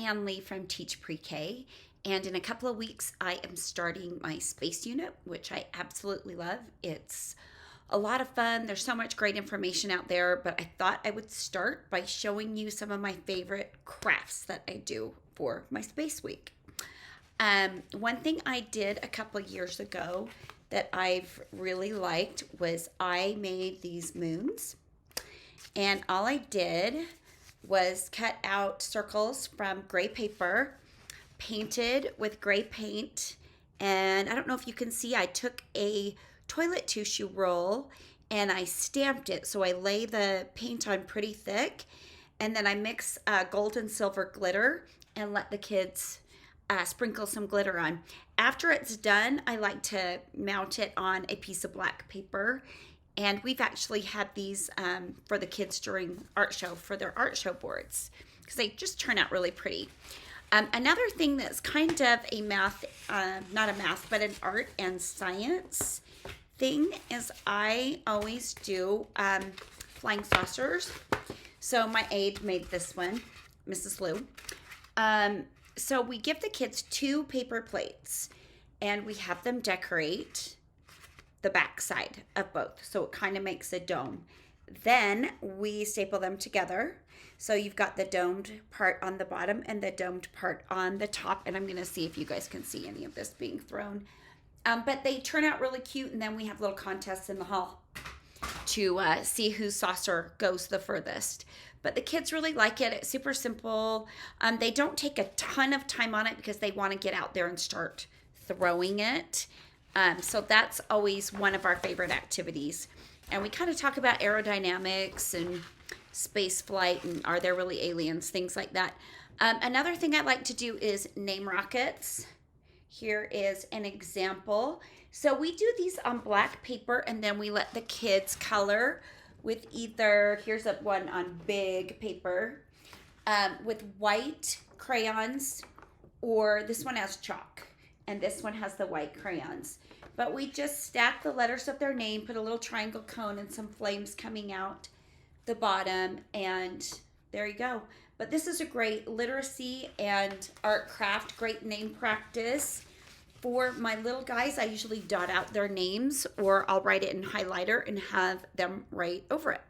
Diane Lee from Teach Pre-K, and in a couple of weeks I am starting my space unit, which I absolutely love. It's a lot of fun. There's so much great information out there, but I thought I would start by showing you some of my favorite crafts that I do for my space week. One thing I did a couple of years ago that I've really liked was I made these moons, and all I did was cut out circles from gray paper, painted with gray paint. And I don't know if you can see, I took a toilet tissue roll and I stamped it. So I lay the paint on pretty thick, and then I mix gold and silver glitter and let the kids sprinkle some glitter on. After it's done, I like to mount it on a piece of black paper. And we've actually had these for the kids during art show for their art show boards because they just turn out really pretty. Another thing that's kind of a math, not a math, but an art and science thing is I always do flying saucers. So my aide made this one, Mrs. Lou. So we give the kids 2 paper plates and we have them decorate the back side of both, so it kind of makes a dome. Then we staple them together, so you've got the domed part on the bottom and the domed part on the top, and I'm going to see if you guys can see any of this being thrown. But they turn out really cute, and then we have little contests in the hall to see whose saucer goes the furthest. But the kids really like it. It's super simple. They don't take a ton of time on it because they want to get out there and start throwing it. So that's always one of our favorite activities. And we kind of talk about aerodynamics and space flight and are there really aliens, things like that. Another thing I like to do is name rockets. Here is an example. So we do these on black paper and then we let the kids color with either, here's one on big paper, with white crayons, or this one has chalk. And this one has the white crayons. But we just stack the letters of their name, put a little triangle cone and some flames coming out the bottom, and there you go. But this is a great literacy and art craft, great name practice. For my little guys, I usually dot out their names, or I'll write it in highlighter and have them write over it,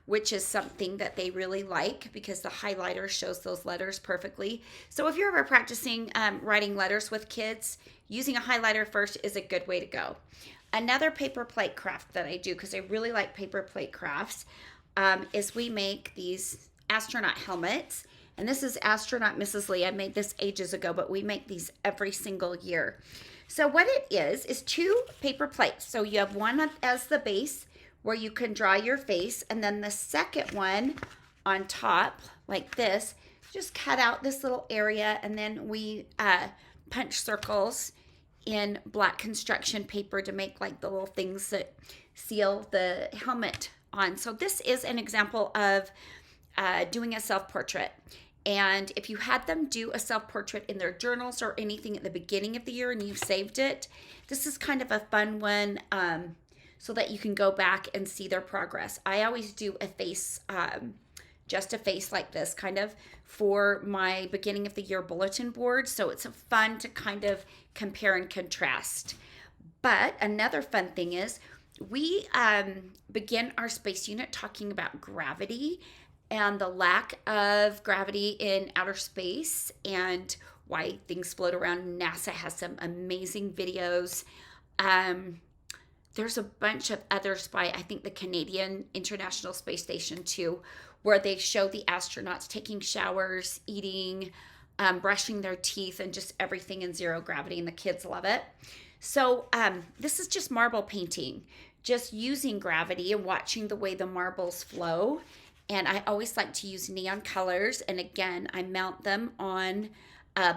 which is something that they really like because the highlighter shows those letters perfectly. So if you're ever practicing writing letters with kids, using a highlighter first is a good way to go. Another paper plate craft that I do, because I really like paper plate crafts, is we make these astronaut helmets. And this is astronaut Mrs. Lee. I made this ages ago, but we make these every single year. So what it is 2 paper plates. So you have one as the base, where you can draw your face, and then the second one on top like this, just cut out this little area, and then we punch circles in black construction paper to make like the little things that seal the helmet on. So this is an example of doing a self-portrait. And if you had them do a self-portrait in their journals or anything at the beginning of the year and you've saved it, this is kind of a fun one, so that you can go back and see their progress. I always do a face, just a face like this, kind of for my beginning of the year bulletin board. So it's fun to kind of compare and contrast. But another fun thing is we begin our space unit talking about gravity and the lack of gravity in outer space and why things float around. NASA has some amazing videos. There's a bunch of others by, I think, the Canadian International Space Station too, where they show the astronauts taking showers, eating, brushing their teeth, and just everything in zero gravity, and the kids love it. So this is just marble painting, just using gravity and watching the way the marbles flow. And I always like to use neon colors, and again, I mount them on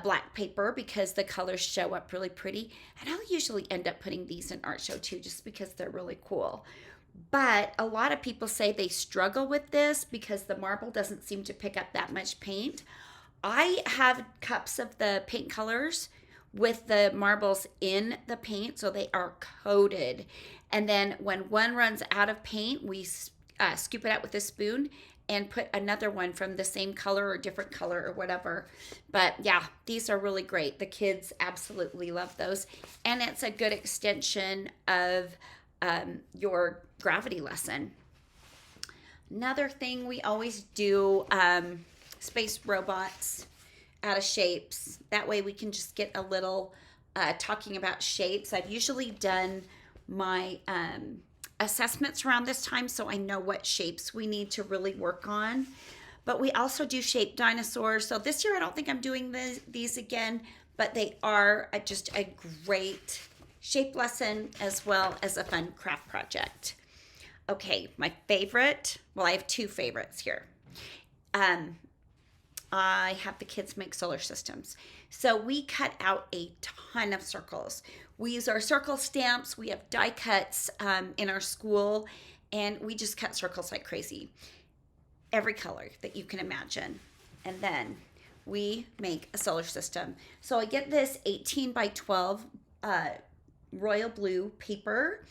black paper because the colors show up really pretty. And I'll usually end up putting these in art show too, just because they're really cool. But a lot of people say they struggle with this because the marble doesn't seem to pick up that much paint. I have cups of the paint colors with the marbles in the paint, so they are coated. And then when one runs out of paint, we scoop it out with a spoon and put another one from the same color or different color or whatever. But yeah, these are really great. The kids absolutely love those. And it's a good extension of your gravity lesson. Another thing we always do, space robots out of shapes. That way we can just get a little talking about shapes. I've usually done my assessments around this time, so I know what shapes we need to really work on. But we also do shape dinosaurs. So this year I don't think I'm doing these again, but they are just a great shape lesson as well as a fun craft project. Okay, my favorite, well, I have two favorites here. I have the kids make solar systems. So we cut out a ton of circles. We use our circle stamps. We have die cuts in our school, and we just cut circles like crazy. Every color that you can imagine. And then we make a solar system. So I get this 18 by 12 royal blue paper,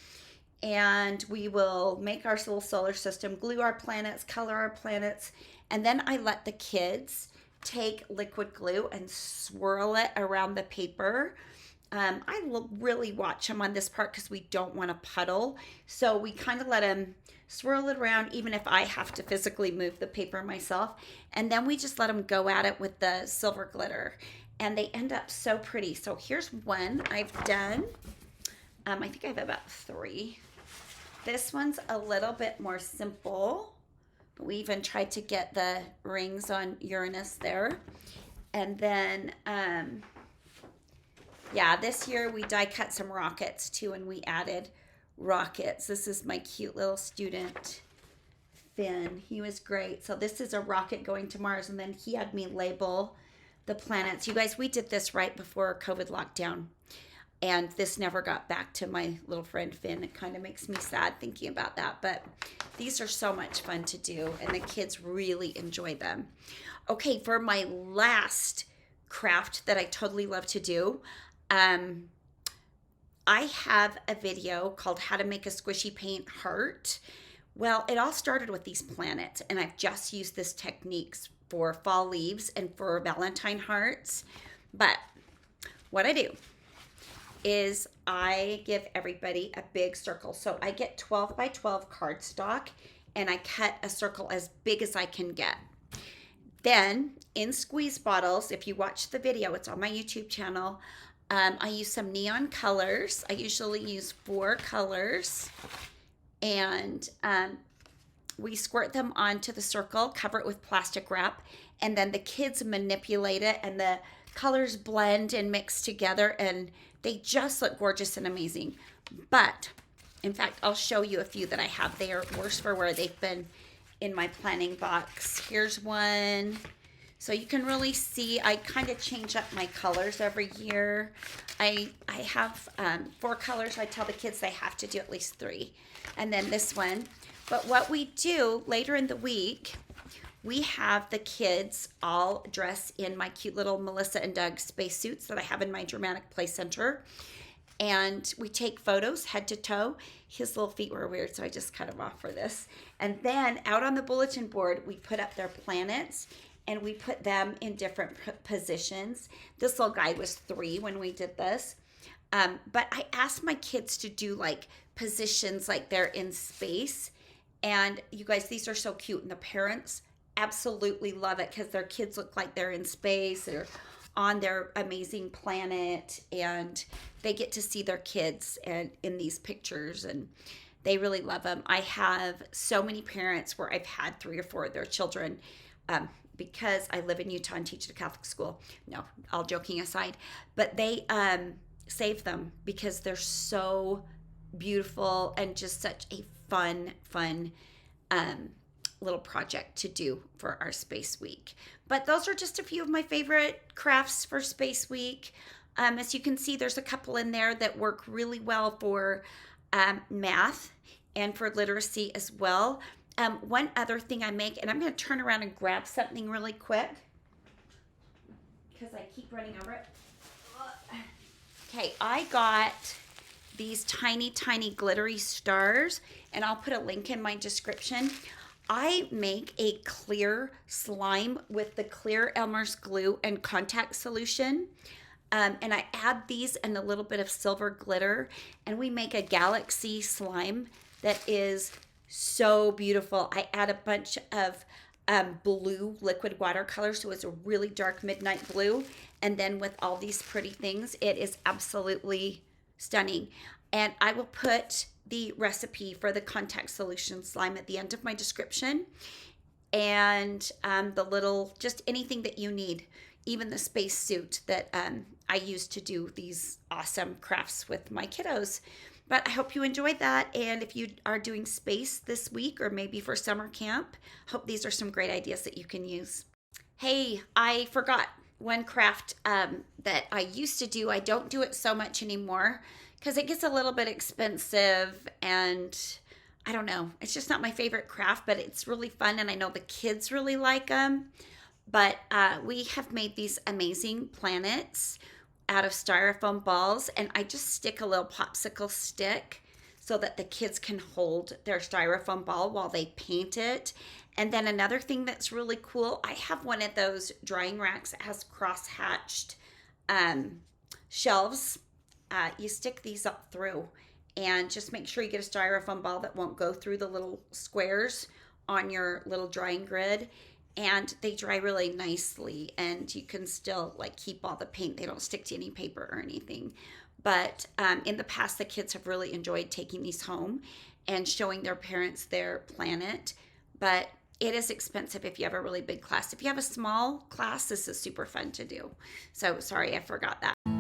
and we will make our little solar system, glue our planets, color our planets, and then I let the kids take liquid glue and swirl it around the paper. I will really watch them on this part because we don't want to puddle. So we kind of let them swirl it around, even if I have to physically move the paper myself. And then we just let them go at it with the silver glitter. And they end up so pretty. So here's one I've done. I think I have about 3. This one's a little bit more simple. We even tried to get the rings on Uranus there. And then, yeah, this year we die cut some rockets too, and we added rockets. This is my cute little student, Finn. He was great. So this is a rocket going to Mars, and then he had me label the planets. You guys, we did this right before COVID lockdown. And this never got back to my little friend Finn. It kind of makes me sad thinking about that. But these are so much fun to do, and the kids really enjoy them. Okay, for my last craft that I totally love to do, I have a video called How to Make a Squishy Paint Heart. Well, it all started with these planets, and I've just used this techniques for fall leaves and for Valentine hearts. But what I do is I give everybody a big circle. So I get 12 by 12 cardstock, and I cut a circle as big as I can get. Then in squeeze bottles, if you watch the video, it's on my YouTube channel, I use some neon colors. I usually use 4 colors, and we squirt them onto the circle, cover it with plastic wrap, and then the kids manipulate it, and the colors blend and mix together, and they just look gorgeous and amazing. But in fact, I'll show you a few that I have. They are worse for wear. They've been in my planning box. Here's one. So you can really see I kind of change up my colors every year. I have 4 colors. I tell the kids they have to do at least 3. And then this one. But what we do later in the week, we have the kids all dress in my cute little Melissa and Doug spacesuits that I have in my dramatic play center. And we take photos head to toe. His little feet were weird, so I just cut him off for this. And then out on the bulletin board, we put up their planets, and we put them in different positions. This little guy was 3 when we did this. But I asked my kids to do like positions like they're in space. And you guys, these are so cute. And the parents absolutely love it because their kids look like they're in space or on their amazing planet, and they get to see their kids and in these pictures, and they really love them. I have so many parents where I've had 3 or 4 of their children because I live in Utah and teach at a Catholic school. No, all joking aside, but they save them because they're so beautiful and just such a fun little project to do for our Space Week. But those are just a few of my favorite crafts for Space Week. As you can see, there's a couple in there that work really well for math and for literacy as well. One other thing I make, and I'm going to turn around and grab something really quick because I keep running over it. Okay, I got these tiny glittery stars, and I'll put a link in my description. I make a clear slime with the clear Elmer's glue and contact solution. And I add these and a little bit of silver glitter, and we make a galaxy slime that is so beautiful. I add a bunch of blue liquid watercolor, so it's a really dark midnight blue. And then with all these pretty things, it is absolutely stunning. And I will put the recipe for the contact solution slime at the end of my description, and the little, just anything that you need, even the space suit that I use to do these awesome crafts with my kiddos. But I hope you enjoyed that. And if you are doing space this week or maybe for summer camp, hope these are some great ideas that you can use. Hey, I forgot one craft that I used to do. I don't do it so much anymore because it gets a little bit expensive, and I don't know. It's just not my favorite craft, but it's really fun, and I know the kids really like them. But we have made these amazing planets out of styrofoam balls, and I just stick a little popsicle stick so that the kids can hold their styrofoam ball while they paint it. And then another thing that's really cool, I have one of those drying racks that has cross-hatched shelves. You stick these up through, and just make sure you get a styrofoam ball that won't go through the little squares on your little drying grid, and they dry really nicely, and you can still like keep all the paint. They don't stick to any paper or anything. But in the past, the kids have really enjoyed taking these home and showing their parents their planet. But it is expensive if you have a really big class. If you have a small class, this is super fun to do. So sorry, I forgot that.